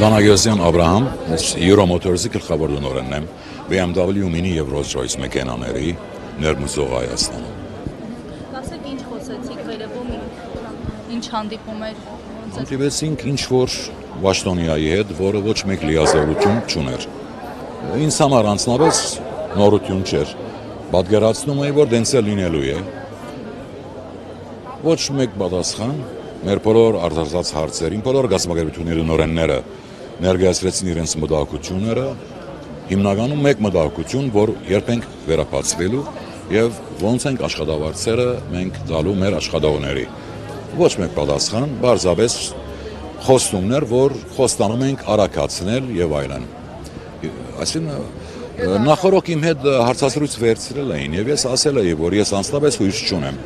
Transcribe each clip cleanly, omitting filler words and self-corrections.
Վանագյոսյան Աբրահամ, Euro Motors-ի գլխավոր տնօրենն եմ, BMW Mini եւ Rolls-Royce մեքենաների ներմուծող Հայաստանում։ Ասեք ինչ խոսեցիք վերևում, ինչ հանդիպում էր։ Հանդիպեցինք ինչ-որ Վաշտոնիայի հետ, որը ոչ մեկ լիազորություն չուներ։ Ինձ համար անձնապես նորություն չէր։ Պատկերացնում էի, որ դենց է լինելու է։ Ոչ մեկ պատասխան, մեր բոլոր արտարզած հարցերին, բոլոր գազམ་ակերպությունների նորենները ներկայացրեցին իրենց մտահոգությունները, հիմնականում մեկ մտահոգություն, որ երբ ենք վերապացվելու եւ ոնց ենք աշխատավարձերը մենք տալու մեր աշխատողների։ Ոչ մեկ պատասխան, բարձրապես խոստումներ, որ խոստանում ենք արագացնել եւ այլն։ Այսինքն նախորդ իմ հետ հարցազրույց վերցրել էին եւ ես ասել էի, որ ես անձնապես հույս չունեմ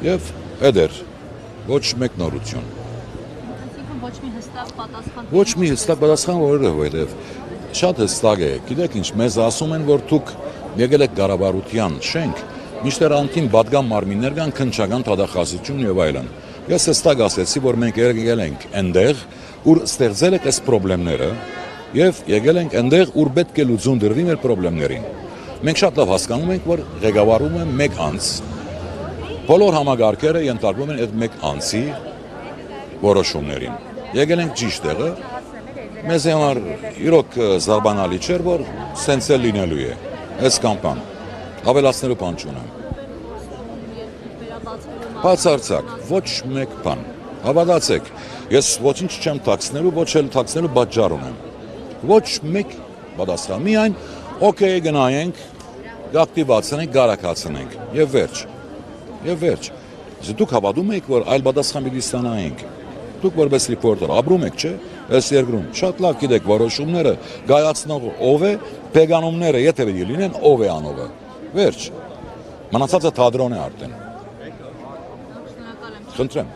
եւ էդեր ոչ մեկ նորություն։ Ոչ մի հստակ պատասխան։ Ոչ մի հստակ պատասխան, որովհետև շատ հստակ է։ Գիտեք ինչ, մեզ ասում են, որ դուք եկել եք կառավարության շենք, միշտ անդին պատգամ մարմիններ կան, քննչական դատախազություն եւ այլն։ Ես հստակ ասեցի, որ մենք եկել ենք այնտեղ, ուր ստեղծել եք այս խնդիրները եւ եկել ենք այնտեղ, ուր պետք է լուծում դրվի մեր խնդիրներին։ Մենք շատ լավ հասկանում ենք, որ ղեկավարում է մեկ անձ։ Բոլոր համագարկերը ենթարկվում են այդ մեկ անձի որոշումներին։ Եկել ենք ճիշտ տեղը, մեզ համար իրոք զարմանալի չէր, որ սենց է լինելու է, այս կամպան, ավելացնելու բան չունեմ։ Բացարձակ, ոչ մեկ բան, հավատացեք, ես ոչինչ չեմ թաքցնելու, ոչ էլ թաքցնելու պատճառ ունեմ։ Ոչ մեկ պատասխան, միայն օքեյ գնայենք, ակտիվացնենք, գարակացնենք եւ վերջ։ Եվ վերջ, դուք հավատում եք, որ այլ պատասխան պիտի ստանայինք։ Դուք որպես ռիպորտեր ապրում եք, չէ՞, այս երկրում։ Շատ լավ գիտեք որոշումները, գայացնողը ով է, բեգանումները եթե պիտի լինեն, ով է անողը։ Վերջ։ Մնացածը թատրոն է արդեն։ Խնդրեմ։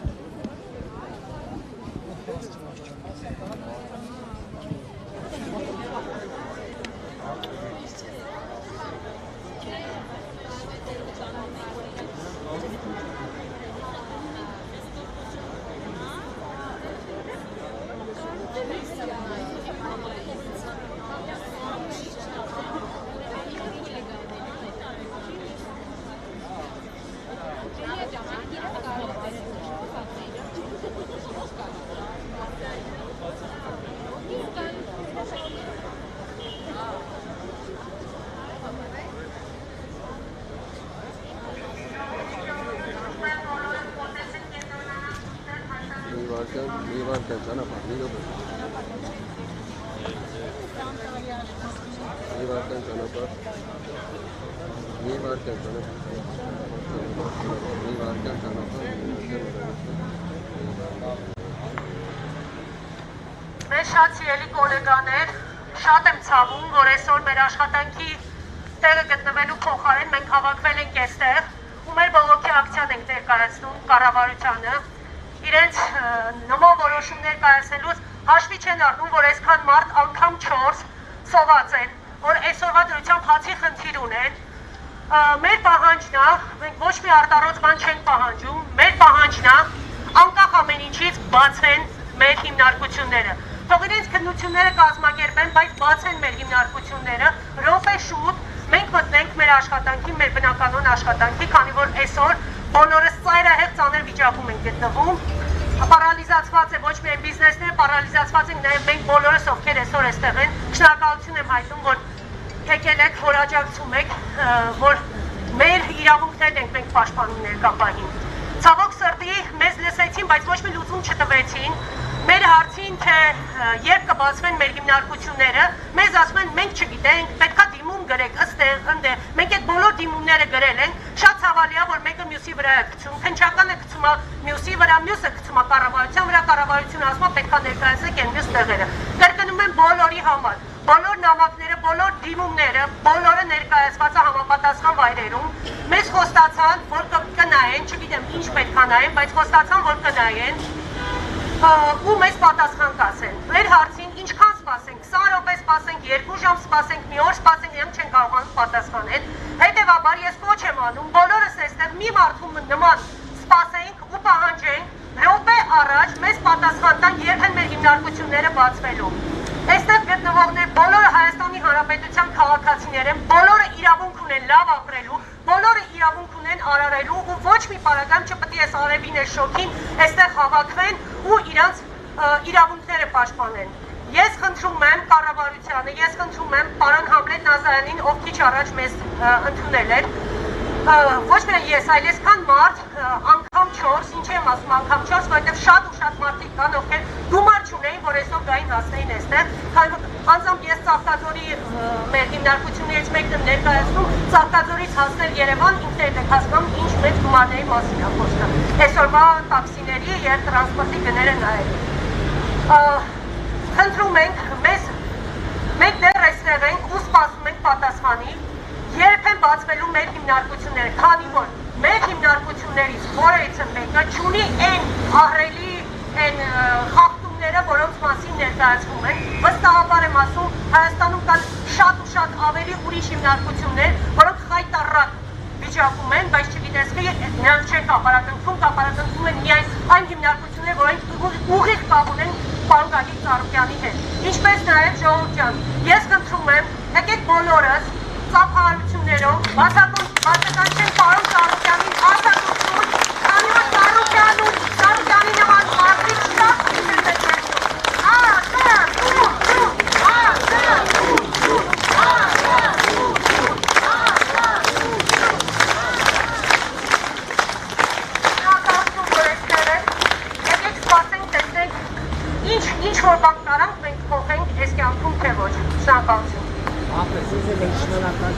Մեր շատ սիրելի գոլեգաներ, շատ եմ ցավում, որ այսօր մեր աշխատանքի տեղը գտնվելու փոխարեն մենք հավաքվել ենք այստեղ ու մեր բողոքի ակցիան ենք ներկայացնում կառավարությանը։ Իրենց նման որոշումներ կայացնելուց հաշվի չեն առնում, որ այսքան մարդ անգամ 4 սոված են, որ այսօրվա դրությամբ հացի խնդիր ունեն։ Մեր պահանջն է, մենք ոչ մի արտառոց բան չենք պահանջում, մեր պահանջն է անկախ ամեն ինչից բացեն մեր հիմնարկությունները։ Թող իրենց քննությունները կազմակերպեն, բայց բացեն մեր հիմնարկությունները, րոպե շուտ մենք մտնենք մեր աշխատանքի, մեր բնականոն աշխատանքի, քանի որ այսօր բոլորս ծայրահեղ ծանր վիճակում ենք գտնվում։ Պարալիզացված է ոչ միայն բիզնեսները, պարալիզացված ենք նաև մենք բոլորս, ովքեր այսօր այստեղ են։ Շնորհակալություն եմ հայտնում, որ եկել եք, որ աջակցում եք, որ մեր իրավունքներն ենք մենք պաշտպանում ներկապահին։ Ցավոք սրտի մեզ լսեցին, բայց ոչ մի լուծում չտվեցին։ Մեր հարցին, թե երբ կբացվեն մեր հիմնարկությունները, մեզ ասում են մենք չգիտենք, պետքա դիմում գրեք, ըստեղ, ընդեղ։ Մենք այդ բոլոր դիմումները գրել ենք, շատ ցավալի է, որ մեկը մյուսի վրա է գցում, քննչականը գցում է մյուսի վրա, մյուսը գցում է կառավարության վրա, կառավարությունը ասում է պետքա ներկայացնեք այն մյուս տեղերը։ Կրկնում եմ բոլորի համար, բոլոր նամակները, բոլոր դիմումները, բոլորը ներկայացված է համապատասխան վայրերում։ Մեզ խոստացան, որ կնայեն, չգիտեմ ինչ պետք է նայեն, բայց խոստացան, որ կնայեն։ ու մեզ պատասխան կասեն։ Մեր հարցին ինչքան սպասենք, 20 րոպե սպասենք, 2 ժամ սպասենք, մի օր սպասենք, եմ չեն կարողանում պատասխանել։ Հետևաբար ես կոչ եմ անում բոլորս այստեղ մի մարդու նման սպասենք ու պահանջենք րոպե առաջ մեզ պատասխան տան երբ են մեր հիմնարկությունները բացվելու։ Այստեղ գտնվողներ բոլորը Հայաստանի Հանրապետության քաղաքացիներ են, բոլորը իրավունք ունեն լավ ապրելու, բոլորը իրավունք ունեն արարելու ու ոչ մի պարագայում չպետք է արևին է շոքին այստեղ հավաքվեն ու իրանց իրավունքները պաշտպանեն։ Ես խնդրում եմ կառավարությանը, ես խնդրում եմ պարոն Համլետ Նազարյանին, ով քիչ առաջ մեզ ընդունել էր, ոչ միայն ես, այլ այսքան մարդ, անգամ 4, ինչ եմ ասում անգամ 4, որովհետև շատ ու շատ մարդիկ կան, ովքեր գումար չունեին, որ այսօր գային հասնեին այստեղ, քանի որ անձամբ ես Ծաղկաձորի մեր հիմնարկություններից մեկն եմ ներկայացնում, Ծաղկաձորից հասնել Երևան, ինքներդ եք հասկանում, ինչ մեծ գումարների մասին է խոսքը։ Այսօրվա տաքսիների եւ տրանսպորտի գները նայելու։ Խնդրում ենք մեզ մենք դեռ այստեղ ենք ու սպասում ենք պատասխանի, երբ են բացվելու մեր հիմնարկությունները, քանի որ մեր հիմնարկություններից որևիցը մեկը չունի այն ահռելի այն խախտումները, որոնց մասին ներկայացվում են, վստահաբար եմ ասում, Հայաստանում կան շատ ու շատ ավելի ուրիշ հիմնարկություններ, որոնք խայտառակ վիճակում են, բայց չգիտես թե նրանք չեն կապարակնքում են միայն այն հիմնարկությունները, որոնք ուղիղ կապ ունեն պարոն Գագիկ Ծառուկյանի հետ։ Ինչպես նաև ժողովուրդ ջան, ես խնդրում եմ, եկեք բոլորս ծափահարություններով բացականչեն պարոն Ծառուկյանին ազատություն, քանի որ Ծառուկյանի նման մարդիկ շատ քիչ են մեջում։ Ինչ որ բան կարանք մենք փոխենք այս կյանքում թե ոչ։ Շնորհակալություն։ Ապրեսիզը լեշնորհակալ։